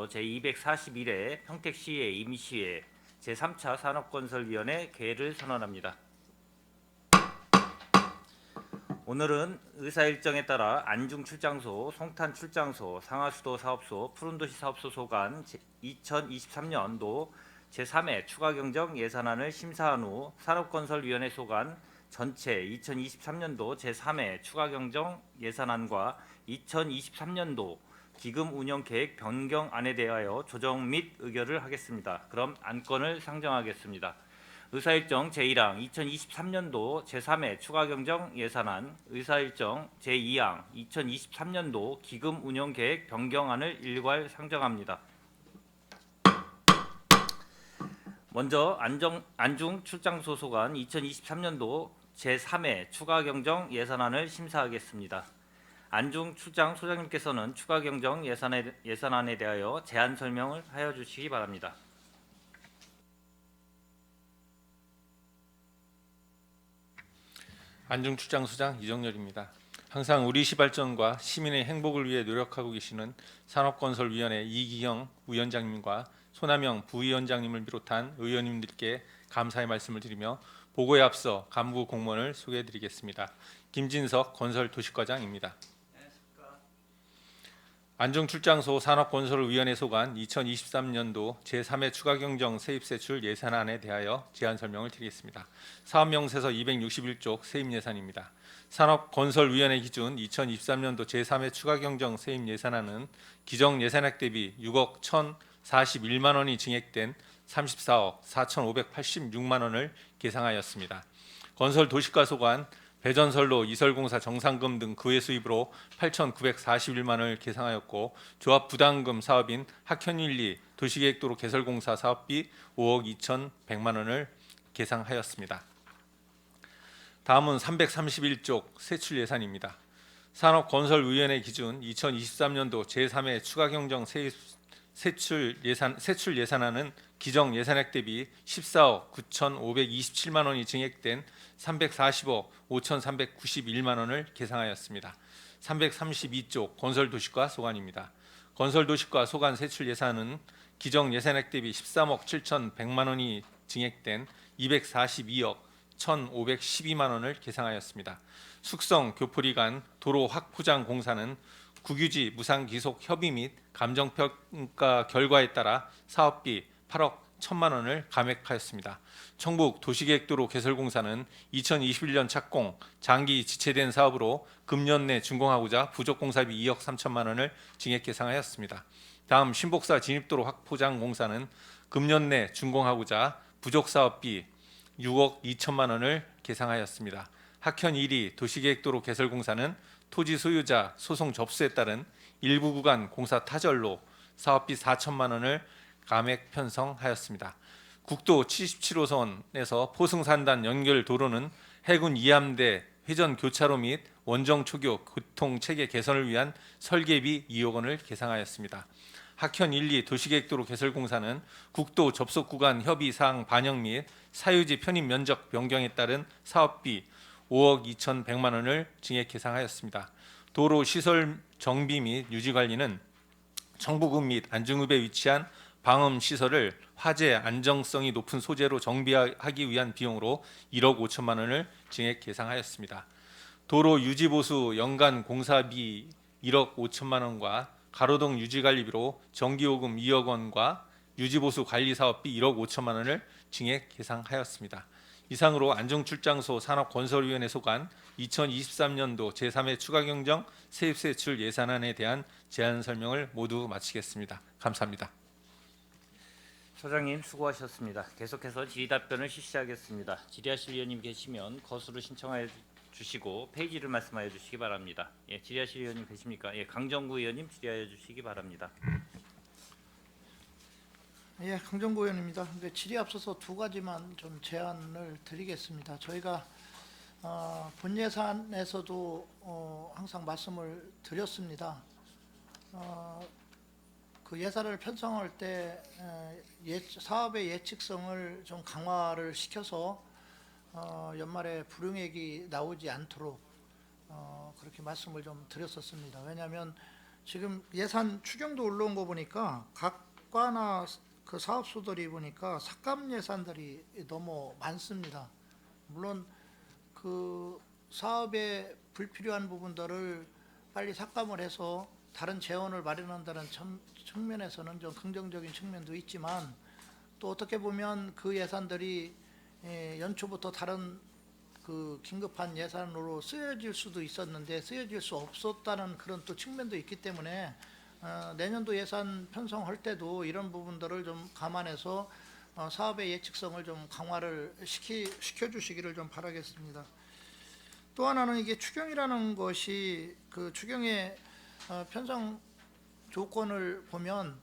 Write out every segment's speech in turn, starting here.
따로 제241회 평택시의회 임시회 제3차 산업건설위원회 개회를 선언합니다. 오늘은 의사일정에 따라 안중출장소, 송탄출장소, 상하수도 사업소, 푸른도시 사업소 소관 2023년도 제3회 추가경정 예산안을 심사한 후 산업건설위원회 소관 전체 2023년도 제3회 추가경정 예산안과 2023년도 기금운영계획 변경안에 대하여 조정 및 의결을 하겠습니다. 그럼 안건을 상정하겠습니다. 의사일정 제1항 2023년도 제3회 추가경정 예산안, 의사일정 제2항 2023년도 기금운영계획 변경안을 일괄 상정합니다. 먼저 안중출장소 소관 2023년도 제3회 추가경정 예산안을 심사하겠습니다. 안중출장 소장님께서는 추가경정 예산안에 대하여 제안 설명을 하여 주시기 바랍니다. 안중출장소장 이정렬입니다. 항상 우리 시 발전과 시민의 행복을 위해 노력하고 계시는 산업건설위원회 이기형 위원장님과 손하명 부위원장님을 비롯한 의원님들께 감사의 말씀을 드리며 보고에 앞서 간부 공무원을 소개해드리겠습니다. 김진석 건설도시과장입니다. 안중출장소 산업건설위원회 소관 2023년도 제3회 추가경정 세입세출 예산안에 대하여 제안 설명을 드리겠습니다. 사업명세서 261쪽 세입예산입니다. 산업건설위원회 기준 2023년도 제3회 추가경정 세입예산안은 기정예산액 대비 6억 1,041만 원이 증액된 34억 4,586만 원을 계상하였습니다. 건설도시과 소관 배전선로 이설공사 정상금 등 그외 수입으로 8,941만 원을 계상하였고 조합 부담금 사업인 학현1, 2 도시계획도로 개설공사 사업비 5억 2,100만 원을 계상하였습니다. 다음은 331쪽 세출 예산입니다. 산업건설위원회 기준 2023년도 제3회 추가경정 세출 예산안은 기정 예산액 대비 14억 9,527만 원이 증액된 340억 5,391만 원을 계상하였습니다. 332쪽 건설도시과 소관입니다. 건설도시과 소관 세출 예산은 기정 예산액 대비 13억 7,100만 원이 증액된 242억 1,512만 원을 계상하였습니다. 숙성 교포리 간 도로 확포장 공사는 국유지 무상기속 협의 및 감정평가 결과에 따라 사업비 8억 1,000만 원을 감액하였습니다. 청북 도시계획도로 개설공사는 2021년 착공, 장기 지체된 사업으로 금년 내 준공하고자 부족공사비 2억 3천만 원을 증액 계상하였습니다. 다음 신복사 진입도로 확포장 공사는 금년 내 준공하고자 부족사업비 6억 2천만 원을 계상하였습니다. 학현1, 2 도시계획도로 개설공사는 토지 소유자 소송 접수에 따른 일부 구간 공사 타절로 사업비 4천만 원을 감액 편성하였습니다. 국도 77호선에서 포승산단 연결 도로는 해군 이함대 회전 교차로 및 원정 초교 교통 체계 개선을 위한 설계비 2억 원을 계상하였습니다. 학현1, 2 도시계획도로 개설공사는 국도 접속 구간 협의 사항 반영 및 사유지 편입 면적 변경에 따른 사업비 5억 2,100만 원을 증액 계상하였습니다. 도로 시설 정비 및 유지 관리는 청부읍 및 안중읍에 위치한 방음 시설을 화재 안정성이 높은 소재로 정비하기 위한 비용으로 1억 5천만 원을 증액 계상하였습니다. 도로 유지 보수 연간 공사비 1억 5천만 원과 가로등 유지 관리비로 정기요금 2억 원과 유지 보수 관리 사업비 1억 5천만 원을 증액 계상하였습니다. 이상으로 안중출장소 산업건설위원회 소관 2023년도 제3회 추가경정 세입세출 예산안에 대한 제안 설명을 모두 마치겠습니다. 감사합니다. 소장님 수고하셨습니다. 계속해서 질의답변을 실시하겠습니다. 질의하실 의원님 계시면 거수를 신청하여 주시고 페이지를 말씀하여 주시기 바랍니다. 예, 질의하실 의원님 계십니까? 예, 강정구 의원님 질의하여 주시기 바랍니다. 예, 강정구 의원입니다. 근데 질의 앞서서 두 가지만 좀 제안을 드리겠습니다. 저희가 본 예산에서도 항상 말씀을 드렸습니다. 그 예산을 편성할 때 사업의 예측성을 좀 강화를 시켜서 연말에 불용액이 나오지 않도록 그렇게 말씀을 좀 드렸었습니다. 왜냐하면 지금 예산 추경도 올라온 거 보니까 각 과나 그 사업소들이 보니까 삭감 예산들이 너무 많습니다. 물론 그 사업에 불필요한 부분들을 빨리 삭감을 해서 다른 재원을 마련한다는 측면에서는 좀 긍정적인 측면도 있지만, 또 어떻게 보면 그 예산들이 연초부터 다른 그 긴급한 예산으로 쓰여질 수도 있었는데 쓰여질 수 없었다는 그런 또 측면도 있기 때문에 내년도 예산 편성할 때도 이런 부분들을 좀 감안해서 사업의 예측성을 좀 강화를 시켜주시기를 좀 바라겠습니다. 또 하나는 이게 추경이라는 것이 그 추경의 편성 조건을 보면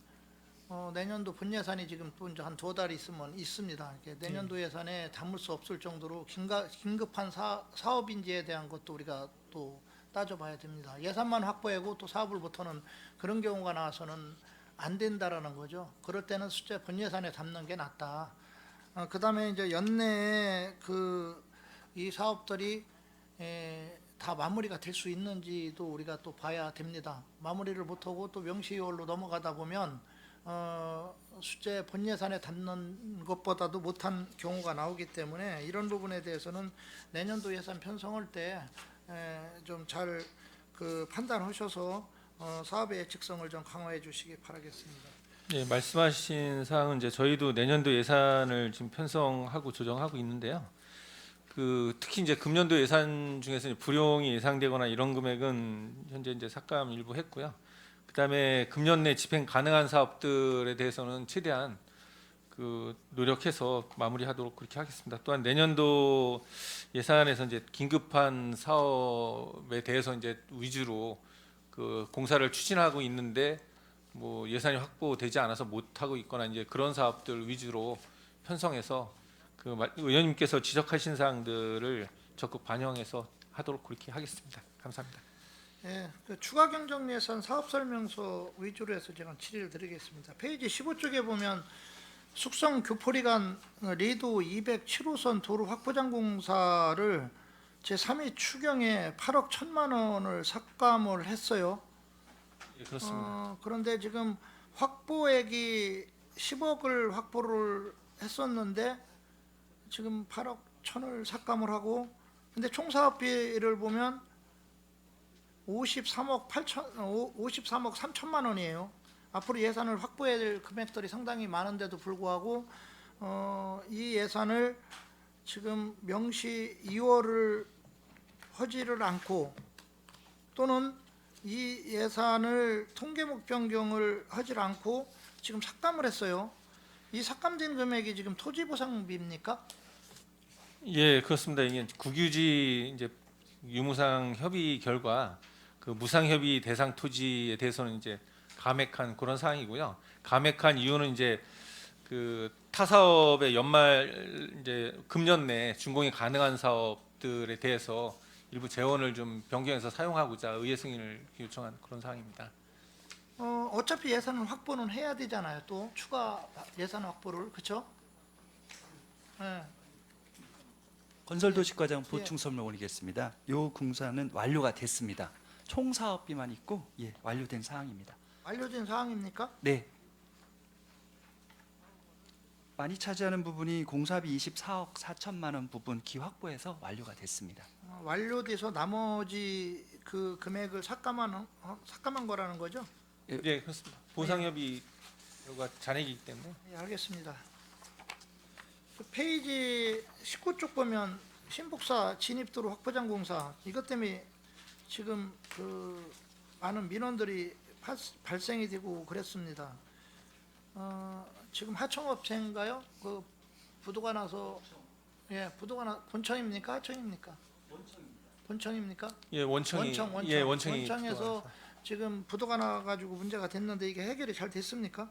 내년도 본 예산이 지금 또 이제 한 2달 있으면 있습니다. 이렇게 내년도 예산에 담을 수 없을 정도로 긴급한 사업인지에 대한 것도 우리가 또 따져봐야 됩니다. 예산만 확보하고 또 사업을 못하는 그런 경우가 나와서는 안 된다라는 거죠. 그럴 때는 숫자 본 예산에 담는 게 낫다. 그다음에 이제 연내에 이 사업들이 다 마무리가 될 수 있는지도 우리가 또 봐야 됩니다. 마무리를 못하고 또 명시월로 넘어가다 보면 숫자 본 예산에 담는 것보다도 못한 경우가 나오기 때문에 이런 부분에 대해서는 내년도 예산 편성할 때 좀 잘 판단하셔서 사업의 예측성을 좀 강화해 주시기 바라겠습니다. 예, 말씀하신 사항은 이제 저희도 내년도 예산을 지금 편성하고 조정하고 있는데요. 특히 이제 금년도 예산 중에서 불용이 예상되거나 이런 금액은 현재 이제 삭감 일부 했고요. 그다음에 금년 내 집행 가능한 사업들에 대해서는 최대한 노력해서 마무리하도록 그렇게 하겠습니다. 또한 내년도 예산에서 이제 긴급한 사업에 대해서 이제 위주로 공사를 추진하고 있는데 뭐 예산이 확보되지 않아서 못 하고 있거나 이제 그런 사업들 위주로 편성해서 의원님께서 지적하신 사항들을 적극 반영해서 하도록 그렇게 하겠습니다. 감사합니다. 예, 추가 경정 예산 사업 설명서 위주로 해서 제가 질의를 드리겠습니다. 페이지 15쪽에 보면 숙성 교포리간 리도 207호선 도로 확보장 공사를 제3위 추경에 8억 1천만 원을 삭감을 했어요. 예, 그렇습니다. 그런데 지금 확보액이 10억을 확보를 했었는데 지금 8억 1천을 삭감을 하고, 근데 총 사업비를 보면 53억 3천만 원이에요. 앞으로 예산을 확보해야 될 금액들이 상당히 많은데도 불구하고 이 예산을 지금 명시 2월을 하지를 않고, 또는 이 예산을 통계목 변경을 하지 않고 지금 삭감을 했어요. 이 삭감된 금액이 지금 토지보상비입니까? 예, 그렇습니다. 이게 국유지 이제 유무상 협의 결과 무상 협의 대상 토지에 대해서는 이제 감액한 그런 사항이고요. 감액한 이유는 이제 타 사업의 연말 이제 금년 내 준공이 가능한 사업들에 대해서 일부 재원을 좀 변경해서 사용하고자 의회 승인을 요청한 그런 사항입니다. 어차피 예산은 확보는 해야 되잖아요. 또 추가 예산 확보를, 그렇죠? 예. 건설도시과장 보충 설명 올리겠습니다. 이 공사는 완료가 됐습니다. 총 사업비만 있고 완료된 사항입니다. 완료된 사항입니까? 네. 많이 차지하는 부분이 공사비 24억 4천만 원 부분 기확보해서 완료가 됐습니다. 완료돼서 나머지 그 금액을 삭감한 거라는 거죠? 예, 그렇습니다. 보상 협의 결과 잔액이기 때문에. 예, 알겠습니다. 페이지 19쪽 보면 신북사 진입도로 확보장 공사, 이것 때문에 지금 많은 민원들이 발생이 되고 그랬습니다. 지금 하청업체인가요? 부도가 나서, 본청입니까? 하청입니까? 본청입니까? 예, 원청이 원청에서 지금 부도가 나가지고 문제가 됐는데 이게 해결이 잘 됐습니까?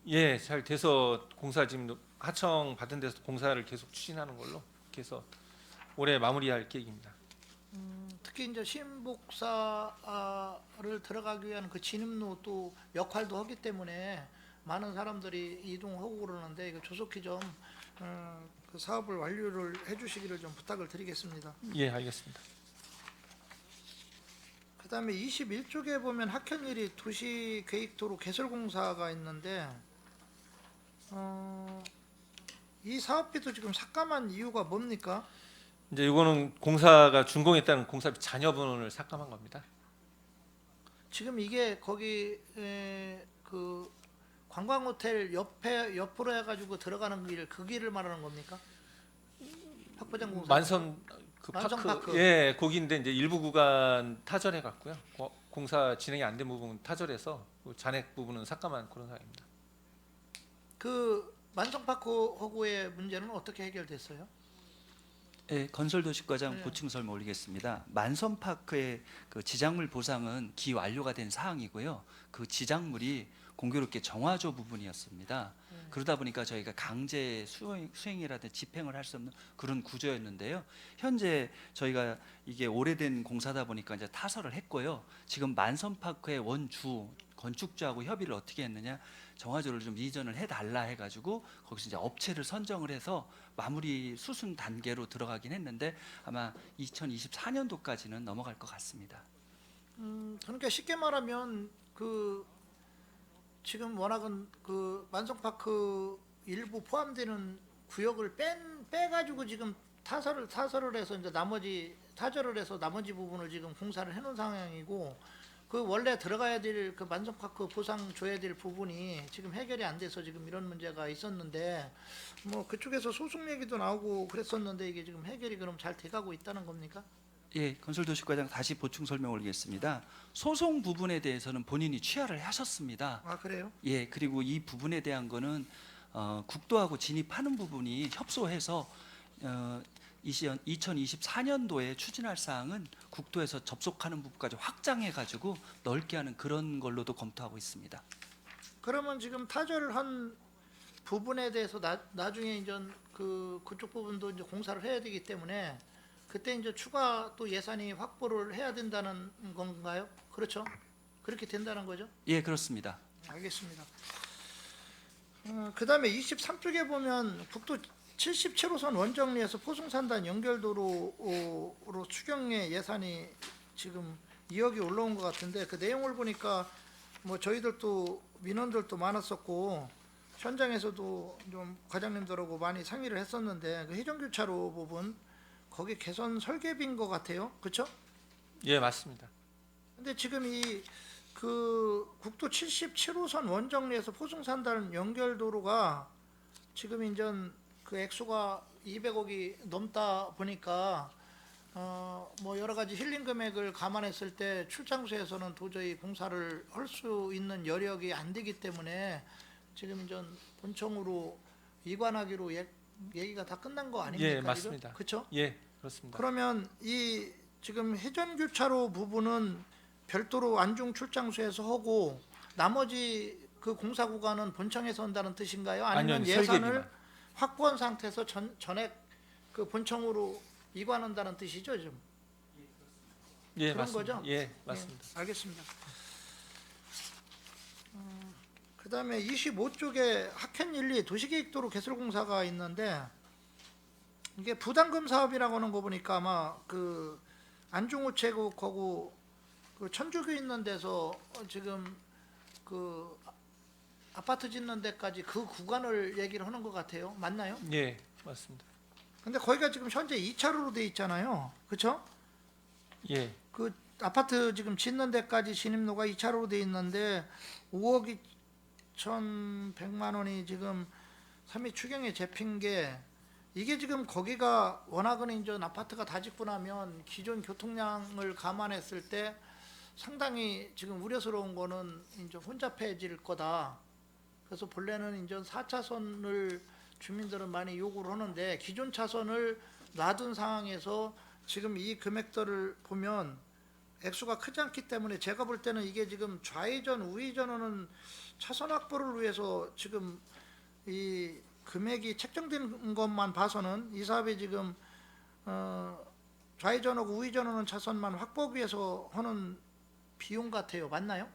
예, 잘 돼서 공사 지금 하청 받은 데서 공사를 계속 추진하는 걸로 이렇게 해서 올해 마무리할 계획입니다. 특히 이제 신북사를 들어가기 위한 그 진입로 또 역할도 하기 때문에 많은 사람들이 이동하고 그러는데 이거 조속히 좀 그 사업을 완료를 해주시기를 좀 부탁을 드리겠습니다. 예, 알겠습니다. 그다음에 21쪽에 보면 학현일이 도시 계획도로 개설 공사가 있는데 이 사업비도 지금 삭감한 이유가 뭡니까? 이제 이거는 공사가 준공했다는 공사비 잔여분을 삭감한 겁니다. 지금 이게 거기 그 관광호텔 옆으로 해가지고 들어가는 길, 그 길을 말하는 겁니까? 학부장 공사. 만선 그 만성 파크, 파크. 예, 거기인데 이제 일부 구간 타절해 갔고요. 공사 진행이 안 된 부분 타절해서 그 잔액 부분은 삭감한 그런 상황입니다. 그 만성파크 허구의 문제는 어떻게 해결됐어요? 예, 건설도시과장 네. 보충 설명 올리겠습니다. 만선파크의 그 지작물 보상은 기완료가 된 사항이고요. 그 지작물이 공교롭게 정화조 부분이었습니다. 그러다 보니까 저희가 강제 수행이라든지 집행을 할 수 없는 그런 구조였는데요. 현재 저희가 이게 오래된 공사다 보니까 이제 타설을 했고요. 지금 만선파크의 원주 건축주하고 협의를 어떻게 했느냐, 정화조를 좀 이전을 해달라 해가지고 거기서 이제 업체를 선정을 해서 마무리 수순 단계로 들어가긴 했는데 아마 2024년도까지는 넘어갈 것 같습니다. 그러니까 쉽게 말하면 그 지금 워낙은 그 만성파크 일부 포함되는 구역을 빼가지고 지금 타설을 해서 이제 나머지 타절을 해서 나머지 부분을 지금 공사를 해놓은 상황이고, 그 원래 들어가야 될 그 만성파크 보상 줘야 될 부분이 지금 해결이 안 돼서 지금 이런 문제가 있었는데, 뭐 그쪽에서 소송 얘기도 나오고 그랬었는데 이게 지금 해결이 그럼 잘 돼가고 있다는 겁니까? 예, 건설도시과장 다시 보충 설명 올리겠습니다. 소송 부분에 대해서는 본인이 취하를 하셨습니다. 아 그래요? 예, 그리고 이 부분에 대한 거는 국도하고 진입하는 부분이 협소해서 2024년도에 추진할 사항은 국도에서 접속하는 부분까지 확장해 가지고 넓게 하는 그런 걸로도 검토하고 있습니다. 그러면 지금 타절을 한 부분에 대해서 나중에 이제 그쪽 부분도 이제 공사를 해야 되기 때문에 그때 이제 추가 또 예산이 확보를 해야 된다는 건가요? 그렇죠? 그렇게 된다는 거죠? 예, 그렇습니다. 알겠습니다. 그다음에 23쪽에 보면 국도 77호선 원정리에서 포승산단 연결도로로 추경의 예산이 지금 2억이 올라온 것 같은데, 그 내용을 보니까 뭐 저희들도 민원들도 많았었고 현장에서도 좀 과장님들하고 많이 상의를 했었는데, 그 회전교차로 부분 거기 개선 설계비인 것 같아요. 그렇죠? 예, 맞습니다. 근데 지금 이 그 국도 77호선 원정리에서 포승산단 연결도로가 지금 이제 그 액수가 200억이 넘다 보니까 뭐 여러 가지 힐링 금액을 감안했을 때 출장소에서는 도저히 공사를 할 수 있는 여력이 안 되기 때문에 지금 이제 본청으로 이관하기로 얘기가 다 끝난 거 아닙니까? 예, 맞습니다. 그렇죠? 예, 그렇습니다. 그러면 이 지금 회전교차로 부분은 별도로 안중 출장소에서 하고 나머지 그 공사 구간은 본청에서 한다는 뜻인가요? 아니면 아니요, 예산을 설계비만. 확보한 상태에서 전액 그 본청으로 이관한다는 뜻이죠, 지금? 예, 그런 맞습니다. 거죠? 예, 맞습니다. 예, 알겠습니다. 그다음에 25쪽에 학현일리 도시계획도로 개설 공사가 있는데, 이게 부담금 사업이라고 하는 거 보니까 아마 그 안중우체국하고 그 천주교 있는 데서 지금 그 아파트 짓는 데까지 그 구간을 얘기를 하는 것 같아요. 맞나요? 예, 맞습니다. 근데 거기가 지금 현재 2차로로 돼 있잖아요. 그렇죠? 예, 그 아파트 지금 짓는 데까지 진입로가 2차로로 돼 있는데 5억 2,100만 원이 지금 3위 추경에 잡힌 게, 이게 지금 거기가 워낙은 이제 아파트가 다 짓고 나면 기존 교통량을 감안했을 때 상당히 지금 우려스러운 거는 이제 혼잡해질 거다. 그래서 본래는 이제 4차선을 주민들은 많이 요구를 하는데 기존 차선을 놔둔 상황에서 지금 이 금액들을 보면 액수가 크지 않기 때문에 제가 볼 때는 이게 지금 좌회전 우회전하는 차선 확보를 위해서 지금 이 금액이 책정된 것만 봐서는 이 사업이 지금 좌회전하고 우회전하는 차선만 확보하기 위해서 하는 비용 같아요. 맞나요?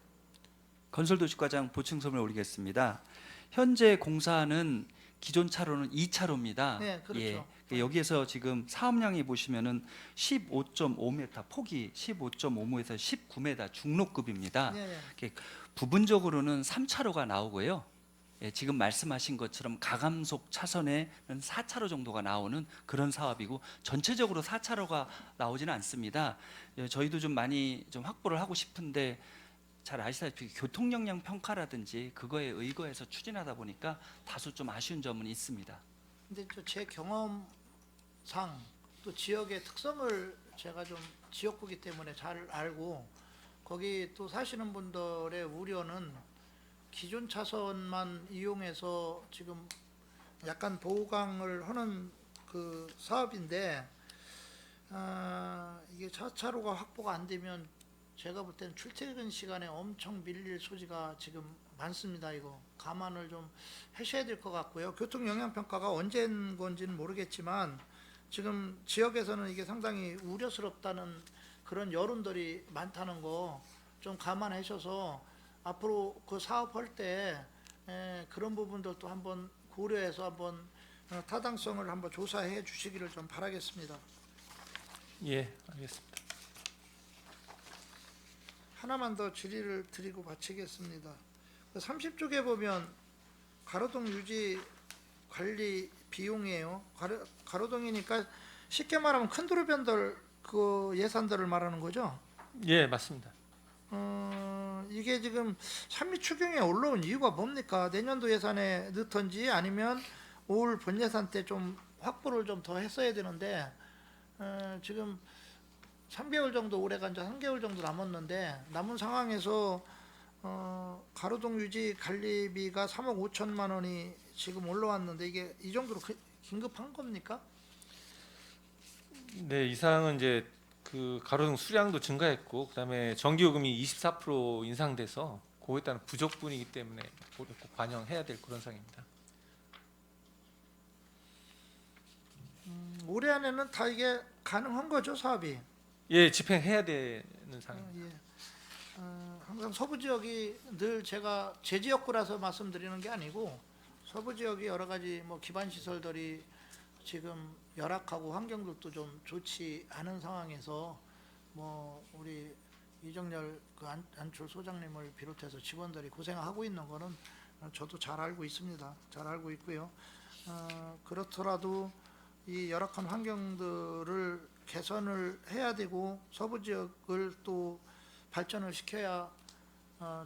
건설도시과장 보충 설명 올리겠습니다. 현재 공사는 기존 차로는 2차로입니다. 네, 그렇죠. 여기에서 지금 사업량이 보시면은 15.5m, 폭이 15.5m에서 19m 중로급입니다. 네, 네. 이렇게 부분적으로는 3차로가 나오고요. 예, 지금 말씀하신 것처럼 가감속 차선에는 4차로 정도가 나오는 그런 사업이고 전체적으로 4차로가 나오지는 않습니다. 예, 저희도 좀 많이 좀 확보를 하고 싶은데 잘 아시다시피 교통 영향 평가라든지 그거에 의거해서 추진하다 보니까 다소 좀 아쉬운 점은 있습니다. 근데 제 경험상 또 지역의 특성을 제가 좀 지역구기 때문에 잘 알고 거기 또 사시는 분들의 우려는 기존 차선만 이용해서 지금 약간 보강을 하는 그 사업인데 이게 차로가 확보가 안 되면 제가 볼 때는 출퇴근 시간에 엄청 밀릴 소지가 지금 많습니다. 이거 감안을 좀 하셔야 될 것 같고요. 교통 영향 평가가 언제인 건지는 모르겠지만 지금 지역에서는 이게 상당히 우려스럽다는 그런 여론들이 많다는 거 좀 감안하셔서 앞으로 그 사업할 때 그런 부분들도 한번 고려해서 한번 타당성을 한번 조사해 주시기를 좀 바라겠습니다. 예, 알겠습니다. 하나만 더 질의를 드리고 마치겠습니다. 30쪽에 보면 가로등 유지 관리 비용이에요. 가로등이니까 쉽게 말하면 큰 도로변들 그 예산들을 말하는 거죠. 예, 맞습니다. 이게 지금 산미 추경에 올라온 이유가 뭡니까? 내년도 예산에 넣던지 아니면 올 본 예산 때 좀 확보를 좀 더 했어야 되는데 지금 3개월 정도 올해가 이제 3개월 정도 남았는데 남은 상황에서 가로등 유지 관리비가 3억 5천만 원이 지금 올라왔는데 이게 이 정도로 긴급한 겁니까? 네, 이상은 이제 그 가로등 수량도 증가했고 그다음에 전기요금이 24% 인상돼서 그거에 따른 부족분이기 때문에 꼭 반영해야 될 그런 상황입니다. 올해 안에는 다 이게 가능한 거죠, 사업이? 예, 집행해야 되는 상황입니다. 예. 항상 서부 지역이 늘 제가 제 지역구라서 말씀드리는 게 아니고 서부 지역이 여러 가지 뭐 기반 시설들이 지금 열악하고 환경들도 좀 좋지 않은 상황에서 뭐 우리 이정열 그 안출 소장님을 비롯해서 직원들이 고생하고 있는 거는 저도 잘 알고 있습니다. 잘 알고 있고요. 그렇더라도 이 열악한 환경들을 개선을 해야 되고 서부 지역을 또 발전을 시켜야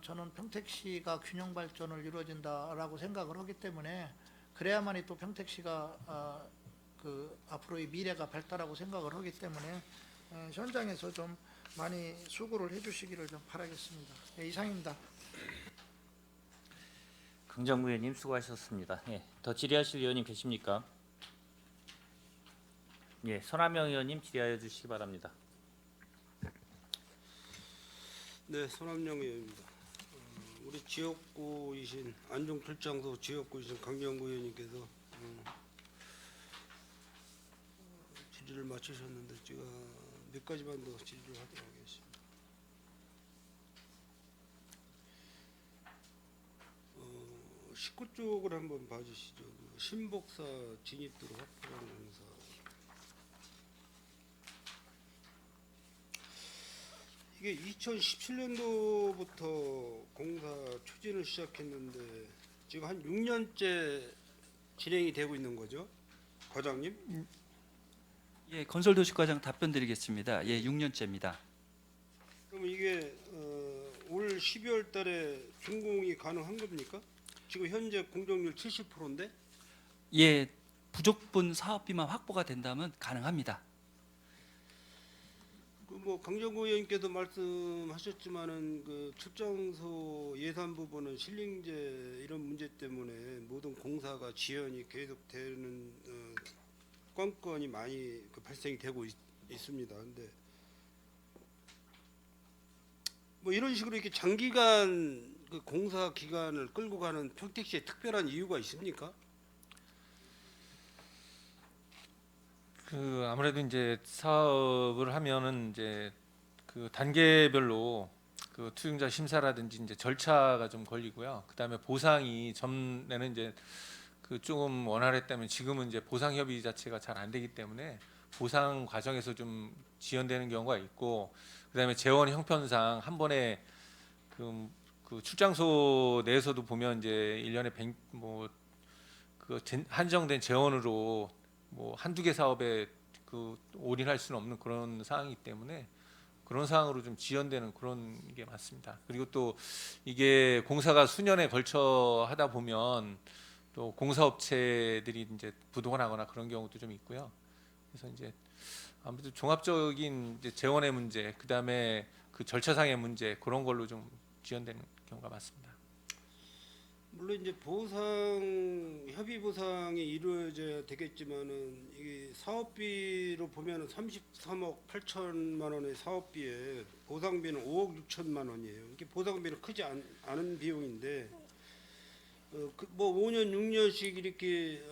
저는 평택시가 균형 발전을 이루어진다라고 생각을 하기 때문에 그래야만이 또 평택시가 그 앞으로의 미래가 밝다라고 생각을 하기 때문에 현장에서 좀 많이 수고를 해주시기를 좀 바라겠습니다. 예, 이상입니다. 강정구 의원님 수고하셨습니다. 예, 더 질의하실 의원님 계십니까? 예, 손하명 의원님 질의하여 주시기 바랍니다. 네, 손함영 의원입니다. 우리 지역구이신 안중출장소 지역구이신 강정구 의원님께서 질의를 마치셨는데 제가 몇 가지만 더 질의를 하도록 하겠습니다. 19쪽을 한번 봐주시죠. 그 신복사 진입도로 확보하는 공사. 이게 2017년도부터 공사 추진을 시작했는데 지금 한 6년째 진행이 되고 있는 거죠, 과장님? 예, 건설도시과장 답변 드리겠습니다. 예, 6년째입니다. 그럼 이게 올 12월 달에 준공이 가능한 겁니까? 지금 현재 공정률 70%인데? 예, 부족분 사업비만 확보가 된다면 가능합니다. 그 뭐 강정구 의원님께도 말씀하셨지만은 그 출장소 예산 부분은 실링제 이런 문제 때문에 모든 공사가 지연이 계속되는 건건이 많이 그 발생이 되고 있습니다. 근데 뭐 이런 식으로 이렇게 장기간 그 공사 기간을 끌고 가는 평택시의 특별한 이유가 있습니까? 그 아무래도 이제 사업을 하면은 이제 그 단계별로 그 투용자 심사라든지 이제 절차가 좀 걸리고요. 그다음에 보상이 전에는 이제 그 그 조금 원활했다면 지금은 이제 보상 협의 자체가 잘 안 되기 때문에 보상 과정에서 좀 지연되는 경우가 있고, 그다음에 재원 형편상 한 번에 그 출장소 내에서도 보면 이제 1년에 100그 한정된 재원으로 뭐 한두 개 사업에 그 올인할 수는 없는 그런 상황이기 때문에 그런 상황으로 좀 지연되는 그런 게 맞습니다. 그리고 또 이게 공사가 수년에 걸쳐 하다 보면 또 공사업체들이 이제 부도가 나거나 그런 경우도 좀 있고요. 그래서 이제 아무래도 종합적인 이제 재원의 문제, 그다음에 그 절차상의 문제, 그런 걸로 좀 지연되는 경우가 많습니다. 물론 이제 협의 보상이 이루어져야 되겠지만은 이게 사업비로 보면은 33억 8천만 원의 사업비에 보상비는 5억 6천만 원이에요. 이게 보상비는 크지 않은 비용인데 뭐 5년 6년씩 이렇게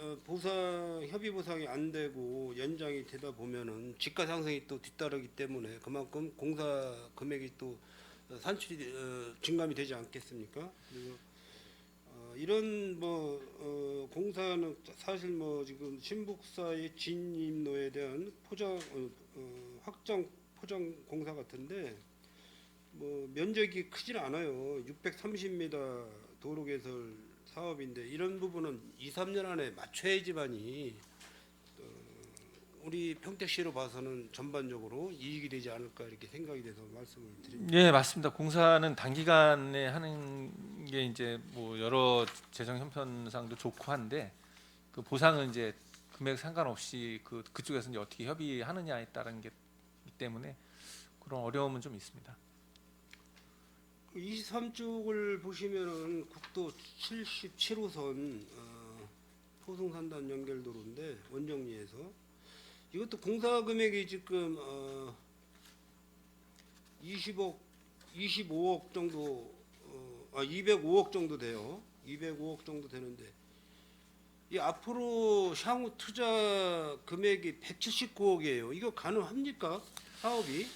협의 보상이 안 되고 연장이 되다 보면은 지가 상승이 또 뒤따르기 때문에 그만큼 공사 금액이 또 산출이 증감이 되지 않겠습니까? 그리고 이런 공사는 사실 지금 신북사의 진입로에 대한 확장 포장 공사 같은데 면적이 크질 않아요. 630m 도로 개설 사업인데 이런 부분은 2, 3년 안에 맞춰야지만이 우리 평택시로 봐서는 전반적으로 이익이 되지 않을까 이렇게 생각이 돼서 말씀을 드립니다. 예, 맞습니다. 공사는 단기간에 하는 게 이제 뭐 여러 재정 형편상도 좋고 한데 그 보상은 이제 금액 상관없이 그쪽에서 이제 어떻게 협의하느냐에 따른 게 있기 때문에 그런 어려움은 좀 있습니다. 23쪽을 보시면은 국도 77호선 포송산단 연결도로인데 원정리에서 이것도 공사 금액이 지금 25억 정도 205억 정도 돼요. 205억 정도 되는데 이 앞으로 향후 투자 금액이 179억이에요. 이거 가능합니까? 사업이?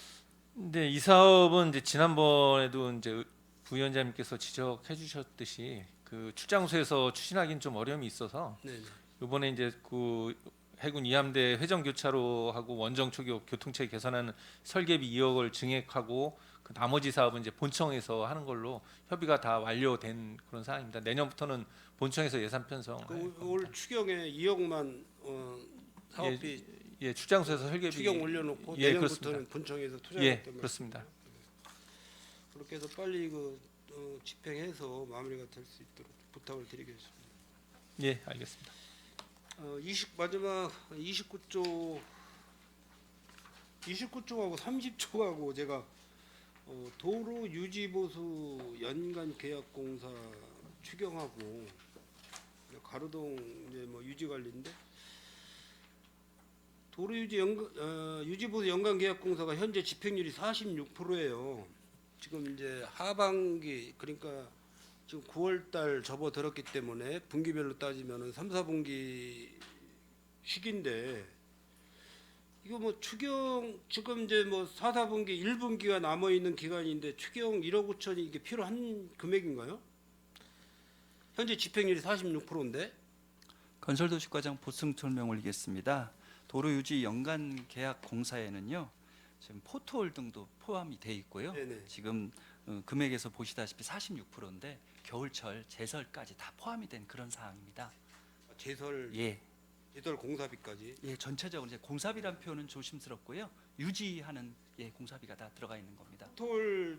근데 이 사업은 이제 지난번에도 이제 부위원장님께서 지적해 주셨듯이 그 출장소에서 추진하기는 좀 어려움이 있어서 네. 이번에 이제 그 해군 이함대 회전 교차로하고 원정 초교 교통체 개선하는 설계비 2억을 증액하고 그 나머지 사업은 이제 본청에서 하는 걸로 협의가 다 완료된 그런 상황입니다. 내년부터는 본청에서 예산 편성. 올 추경에 2억만 사업비 예, 출장소에서 설계비 추경 올려놓고 예, 내년부터는 그렇습니다. 본청에서 예, 투자하겠다는 그렇습니다. 그렇게 해서 빨리 집행해서 마무리가 될 수 있도록 부탁을 드리겠습니다. 예, 알겠습니다. 마지막 29쪽하고 30쪽하고 제가 도로 유지 보수 연간 계약 공사 추경하고 가로동 이제 유지 관리인데 도로 유지 유지 보수 연간 계약 공사가 현재 집행률이 46%예요. 지금 이제 하반기 그러니까 지금 9월달 접어들었기 때문에 분기별로 따지면은 3, 4분기 시기인데 이거 추경 지금 이제 4, 4분기 1분기가 남아 있는 기간인데 추경 1억 5천이 이게 필요한 금액인가요? 현재 집행률이 46%인데 건설도시과장 보충 설명 올리겠습니다. 도로 유지 연간 계약 공사에는요. 지금 포토홀 등도 포함이 돼 있고요. 네네. 지금 금액에서 보시다시피 46%인데 겨울철 제설까지 다 포함이 된 그런 사항입니다. 제설 공사비까지. 예, 전체적으로 이제 공사비란 표현은 조심스럽고요. 유지하는 공사비가 다 들어가 있는 겁니다. 톨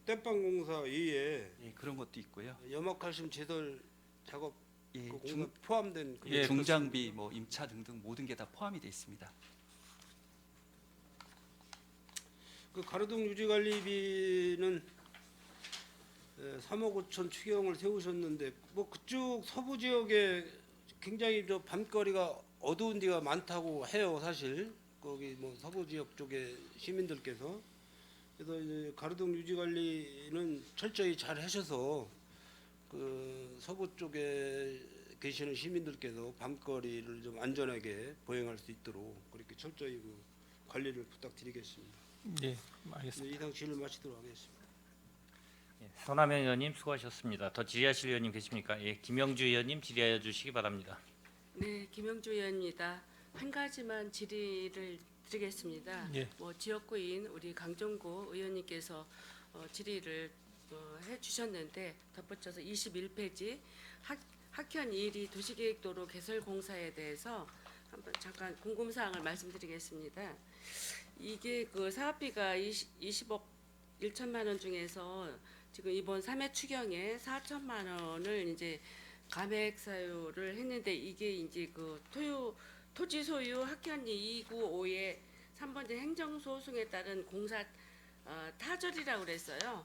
땜빵 공사 이외에 예, 그런 것도 있고요. 염화칼슘 제설 작업 예, 그 공사 포함된 그 예, 중장비, 임차 등등 모든 게 다 포함이 돼 있습니다. 그 가로등 유지관리비는 3억 5천 추경을 세우셨는데 그쪽 서부 지역에 굉장히 밤거리가 어두운 데가 많다고 해요. 사실 거기 서부 지역 쪽에 시민들께서 그래서 이제 가로등 유지관리는 철저히 잘 하셔서 그 서부 쪽에 계시는 시민들께서 밤거리를 좀 안전하게 보행할 수 있도록 그렇게 철저히 관리를 부탁드리겠습니다. 예, 알겠습니다. 이상 질의를 마치도록 하겠습니다. 손하명 의원님 수고하셨습니다. 더 질의하실 의원님 계십니까? 예, 김영주 의원님 질의하여 주시기 바랍니다. 네, 김영주 의원입니다. 한 가지만 질의를 드리겠습니다. 예. 지역구인 우리 강정구 의원님께서 질의를 해주셨는데 덧붙여서 21페이지 학현 2리 도시계획도로 개설 공사에 대해서 한번 잠깐 궁금사항을 말씀드리겠습니다. 이게 그 사업비가 20억 1천만 원 중에서 지금 이번 3회 추경에 4천만 원을 이제 감액 사유를 했는데 이게 이제 그 토지 소유 학현 295의 3번째 행정소송에 따른 공사 타절이라고 그랬어요.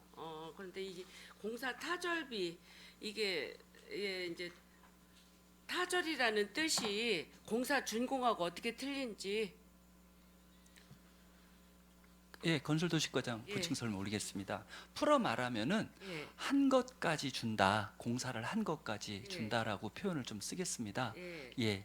그런데 이 공사 타절비 이게 이제 타절이라는 뜻이 공사 준공하고 어떻게 틀린지. 예, 건설도시과장 예. 보충 설명 올리겠습니다. 풀어 말하면은 예, 한 것까지 준다, 공사를 한 것까지 예. 준다라고 표현을 좀 쓰겠습니다. 예, 예.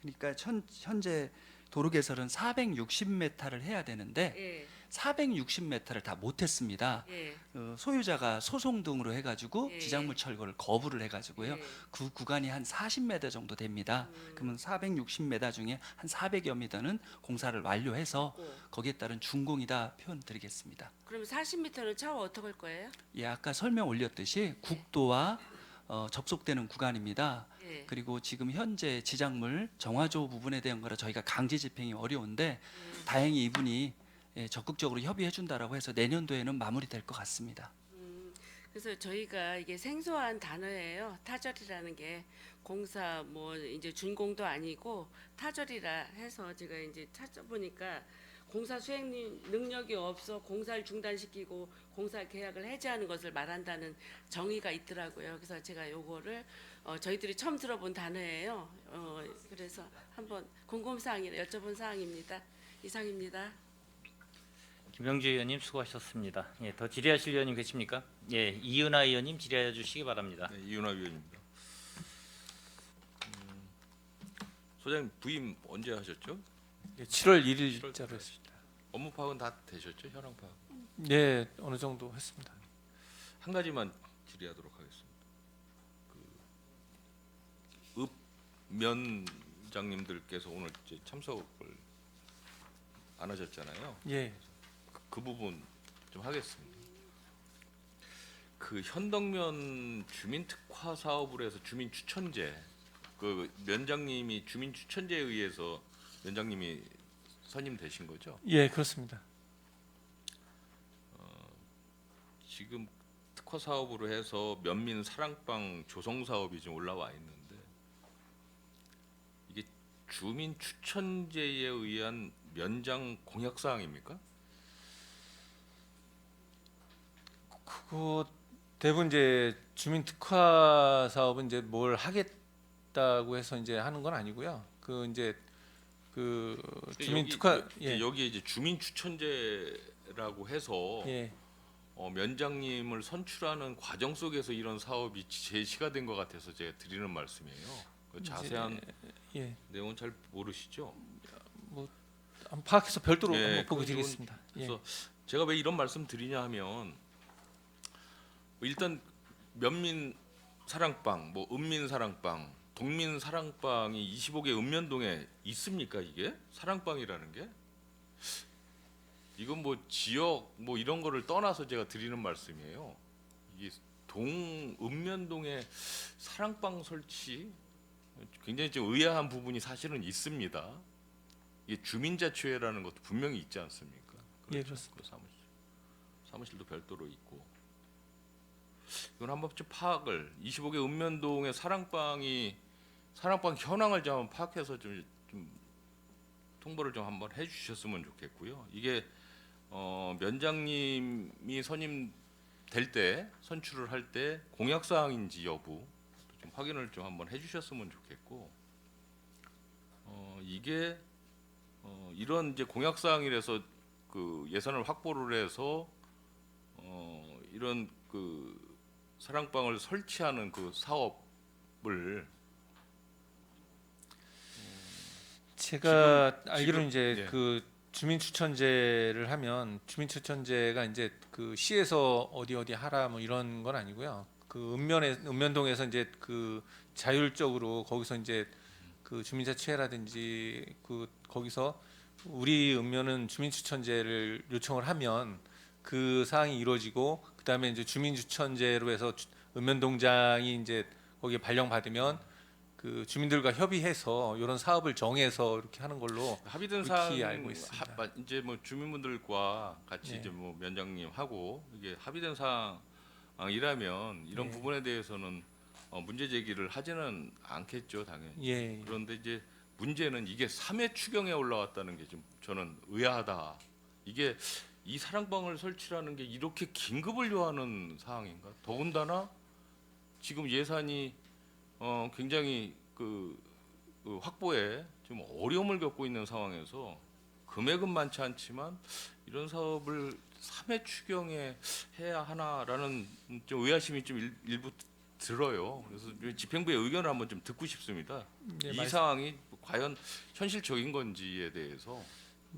그러니까 현재 도로 개설은 460m를 해야 되는데 예, 460m를 다 못했습니다. 예, 소유자가 소송 등으로 해가지고 예. 지작물 철거를 거부를 해가지고요. 예. 그 구간이 한 40m 정도 됩니다. 그러면 460m 중에 한 400여 미터는 공사를 완료해서 거기에 따른 준공이다 표현드리겠습니다. 그럼 40m는 차후 어떻게 할 거예요? 예, 아까 설명 올렸듯이 국도와 접속되는 구간입니다. 예. 그리고 지금 현재 지작물 정화조 부분에 대한 거라 저희가 강제 집행이 어려운데 다행히 이분이 적극적으로 협의해 준다라고 해서 내년도에는 마무리될 것 같습니다. 그래서 저희가 이게 생소한 단어예요. 타절이라는 게 공사 뭐 이제 준공도 아니고 타절이라 해서 제가 이제 찾아보니까 공사 수행 능력이 없어 공사를 중단시키고 공사 계약을 해지하는 것을 말한다는 정의가 있더라고요. 그래서 제가 요거를 저희들이 처음 들어본 단어예요. 그래서 한번 궁금사항이라 여쭤본 사항입니다. 이상입니다. 김영주 의원님 수고하셨습니다. 예, 더 질의하실 의원님 계십니까? 예, 이은하 의원님 질의하여 주시기 바랍니다. 네, 이윤하 위원입니다. 소장님 부임 언제 하셨죠? 예, 7월 1일자로 했습니다. 업무 파악은 다 되셨죠? 현황 파악. 네, 어느 정도 했습니다. 한 가지만 질의하도록 하겠습니다. 읍 면장님들께서 오늘 이제 참석을 안 하셨잖아요. 예, 그 부분 좀 하겠습니다. 그 현덕면 주민 특화 사업으로 해서 주민 추천제, 그 면장님이 주민 추천제에 의해서 면장님이 선임되신 거죠? 예, 그렇습니다. 지금 특화 사업으로 해서 면민 사랑방 조성 사업이 좀 올라와 있는데 이게 주민 추천제에 의한 면장 공약 사항입니까? 그거 대부분 이제 주민 특화 사업은 이제 뭘 하겠다고 해서 이제 하는 건 아니고요. 그 이제 그 주민 특화 여기에 이제 주민 추천제라고 해서 예. 면장님을 선출하는 과정 속에서 이런 사업이 제시가 된 것 같아서 제가 드리는 말씀이에요. 그 자세한 예. 내용은 잘 모르시죠? 한번 파악해서 별도로 예, 한번 보고 그건 드리겠습니다. 예. 그래서 제가 왜 이런 말씀 드리냐 하면 일단 면민 사랑방, 뭐 읍민 사랑방, 동민 사랑방이 25개 읍면동에 있습니까? 이게 사랑방이라는 게 이건 뭐 지역 뭐 이런 거를 떠나서 제가 드리는 말씀이에요. 이게 읍면동에 사랑방 설치 굉장히 좀 의아한 부분이 사실은 있습니다. 이게 주민자치회라는 것도 분명히 있지 않습니까? 예, 그렇죠. 그렇습니다. 그 사무실도 별도로 있고 이건 한번 좀 파악을 25개 읍면동의 사랑방 현황을 좀 한번 파악해서 좀 통보를 좀 한번 해주셨으면 좋겠고요. 이게 면장님이 선임될 때 선출을 할 때 공약 사항인지 여부 좀 확인을 좀 한번 해주셨으면 좋겠고 이게 이런 이제 공약 사항이라서 그 예산을 확보를 해서 이런 그 사랑방을 설치하는 그 사업을 제가 지금- 알기로는 이제 예. 그 주민추천제를 하면 주민추천제가 이제 그 시에서 어디 하라 뭐 이런 건 아니고요. 그 읍면동에서 이제 그 자율적으로 거기서 이제 그 주민자치회라든지 그 거기서 우리 읍면은 주민추천제를 요청을 하면 그 사항이 이루어지고 그다음에 이제 주민추천제로 해서 읍면동장이 이제 거기에 발령받으면 그 주민들과 협의해서 이런 사업을 정해서 이렇게 하는 걸로 합의된 그렇게 사항 알고 있습니다. 이제 뭐 주민분들과 같이 네. 이제 뭐 면장님 하고 이게 합의된 사항이라면 이런 네. 부분에 대해서는 문제 제기를 하지는 않겠죠, 당연히. 예. 그런데 이제 문제는 이게 3회 추경에 올라왔다는 게 좀 저는 의아하다. 이게 이 사랑방을 설치라는 게 이렇게 긴급을 요하는 사항인가? 더군다나 지금 예산이 굉장히 그 확보에 좀 어려움을 겪고 있는 상황에서 금액은 많지 않지만 이런 사업을 3회 추경에 해야 하나라는 좀 의아심이 좀 일부 들어요. 그래서 집행부의 의견을 한번 좀 듣고 싶습니다. 네, 이 상황이 과연 현실적인 건지에 대해서.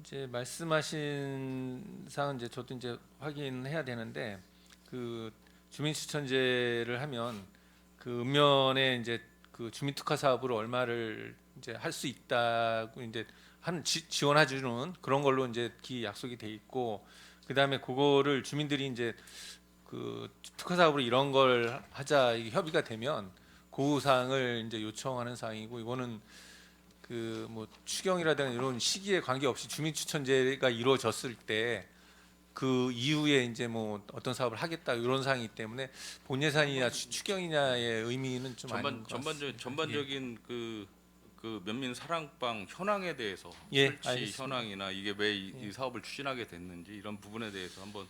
이제 말씀하신 사항은 이제 저도 이제 확인해야 되는데 그 주민추천제를 하면 그 읍면에 이제 그 주민특화 사업으로 얼마를 이제 할 수 있다고 이제 지원해주는 그런 걸로 이제 약속이 돼 있고 그다음에 그거를 주민들이 이제 그 특화 사업으로 이런 걸 하자 이게 협의가 되면 그 사항을 이제 요청하는 사항이고 이거는 그 뭐 추경이라든가 이런 시기에 관계없이 주민추천제가 이루어졌을 때 그 이후에 이제 뭐 어떤 사업을 하겠다 이런 사항이기 때문에 본 예산이냐 추경이냐의 의미는 좀 아닌 것 같습니다. 전반적인 그 면민 사랑방 현황에 대해서 예, 설치 알겠습니다. 현황이나 이게 왜 이 사업을 추진하게 됐는지 이런 부분에 대해서 한번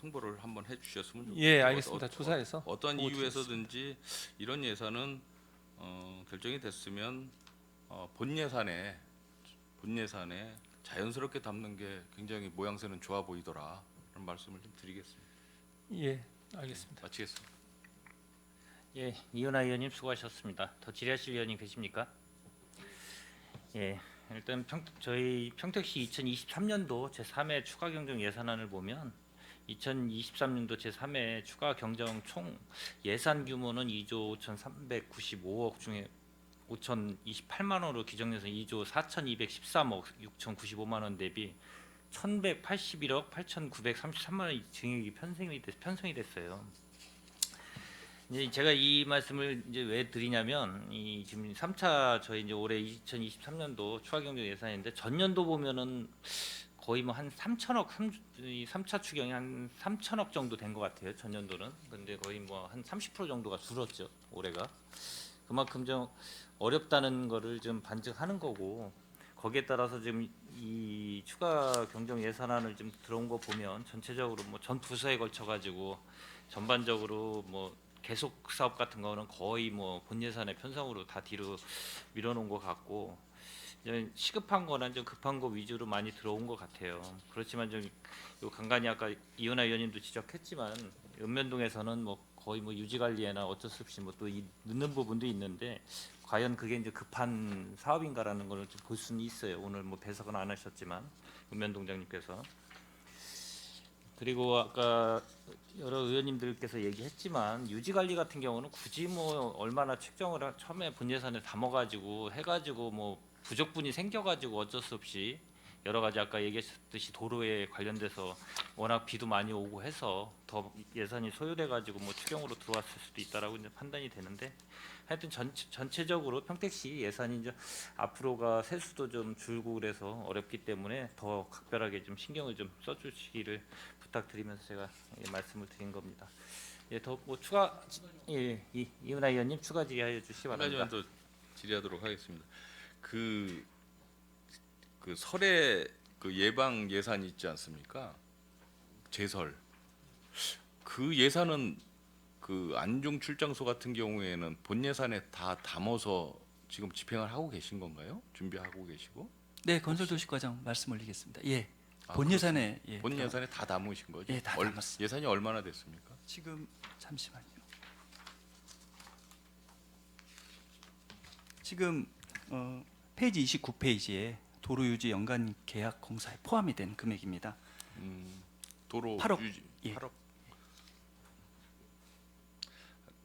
통보를 한번 해주셨으면 좋겠습니다. 예, 알겠습니다. 조사해서 어떤 보고 이유에서든지 이런 예산은 결정이 됐으면 본 예산에 자연스럽게 담는 게 굉장히 모양새는 좋아 보이더라. 그런 말씀을 좀 드리겠습니다. 예, 알겠습니다. 마치겠습니다. 예, 이은하 의원님 수고하셨습니다. 더 질의하실 의원님 계십니까? 예, 일단 저희 평택시 2023년도 제3회 추가 경정 예산안을 보면 2023년도 제3회 추가 경정 총 예산 규모는 2조 5,395억 중에 5,028만 원으로 기정 예산 2조 4,213억 6,095만 원 대비 1,181억 8,933만 원이 증액이 편성이 됐어요. 이제 제가 이 말씀을 이제 왜 드리냐면 이 지금 3차 저희 이제 올해 2023년도 추가 경정 예산인데 전년도 보면은 거의 뭐 한 3천억 3차 추경이 한 3천억 정도 된 것 같아요. 전년도는. 근데 거의 뭐 한 30% 정도가 줄었죠. 올해가. 그만큼 좀 어렵다는 거를 좀 반증하는 거고 거기에 따라서 지금 이 추가 경정 예산안을 좀 들어온 거 보면 전체적으로 뭐 전 부서에 걸쳐 가지고 전반적으로 뭐 계속 사업 같은 거는 거의 뭐 본 예산의 편성으로 다 뒤로 밀어놓은 것 같고 이제 시급한 거나 좀 급한 거 위주로 많이 들어온 것 같아요. 그렇지만 좀 요 간간히 아까 이은하 의원님도 지적했지만 읍면동에서는 뭐 거의 뭐 유지 관리에나 어쩔 수 없이 뭐 또 늦는 부분도 있는데 과연 그게 이제 급한 사업인가라는 걸 좀 볼 수는 있어요. 오늘 뭐 배석은 안 하셨지만 읍면동장님께서 그리고 아까 여러 의원님들께서 얘기했지만 유지 관리 같은 경우는 굳이 뭐 얼마나 책정을 처음에 본 예산에 담아가지고 해가지고 뭐 부족분이 생겨가지고 어쩔 수 없이 여러 가지 아까 얘기하셨듯이 도로에 관련돼서 워낙 비도 많이 오고 해서 더 예산이 소요돼가지고 뭐 추경으로 들어왔을 수도 있다라고 이제 판단이 되는데 하여튼 전체적으로 평택시 예산이 이제 앞으로가 세수도 좀 줄고 그래서 어렵기 때문에 더 각별하게 좀 신경을 좀 써주시기를 부탁드리면서 제가 말씀을 드린 겁니다. 예, 더 뭐 추가 이은하 의원님 추가 질의하여 주시기 한 바랍니다. 가지만 더 질의하도록 하겠습니다. 그 설에 그 예방 예산이 있지 않습니까? 제설. 그 예산은 그 안중 출장소 같은 경우에는 본 예산에 다 담아서 지금 집행을 하고 계신 건가요? 준비하고 계시고? 네, 건설도시과장 말씀 올리겠습니다. 예, 아, 본 예산에 예, 본 예산에 다 담으신 거죠? 예, 다 담았습니다. 예산이 얼마나 됐습니까? 지금 잠시만요. 지금 페이지 29페이지에 도로 유지 연간 계약 공사에 포함이 된 금액입니다. 도로 8억. 유지 예. 8억.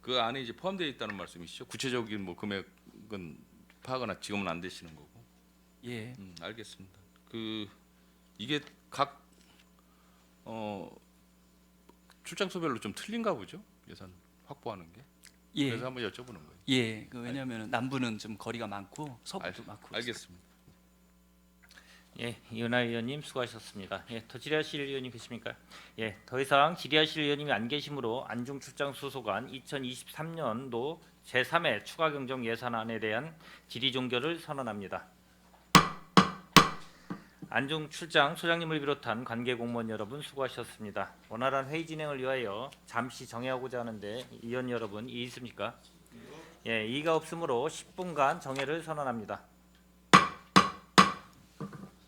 그 안에 이제 포함되어 있다는 말씀이시죠? 구체적인 뭐 금액은 파악은 지금은 안 되시는 거고. 예, 알겠습니다. 그 이게 각 출장소별로 좀 틀린가 보죠? 예산 확보하는 게. 예, 그래서 한번 여쭤보는 거예요. 예. 그 왜냐하면 남부는 좀 거리가 많고 서부도 많고. 알겠습니다. 예, 이은하 의원님 수고하셨습니다. 예, 더 질의하실 의원님 계십니까? 예, 더 이상 질의하실 의원님이 안 계시므로 안중 출장 수소관 2023년도 제3회 추가 경정 예산안에 대한 질의 종결을 선언합니다. 안중 출장 소장님을 비롯한 관계 공무원 여러분 수고하셨습니다. 원활한 회의 진행을 위하여 잠시 정회하고자 하는데 의원 여러분 이의 있습니까? 예, 이의가 없으므로 10분간 정회를 선언합니다.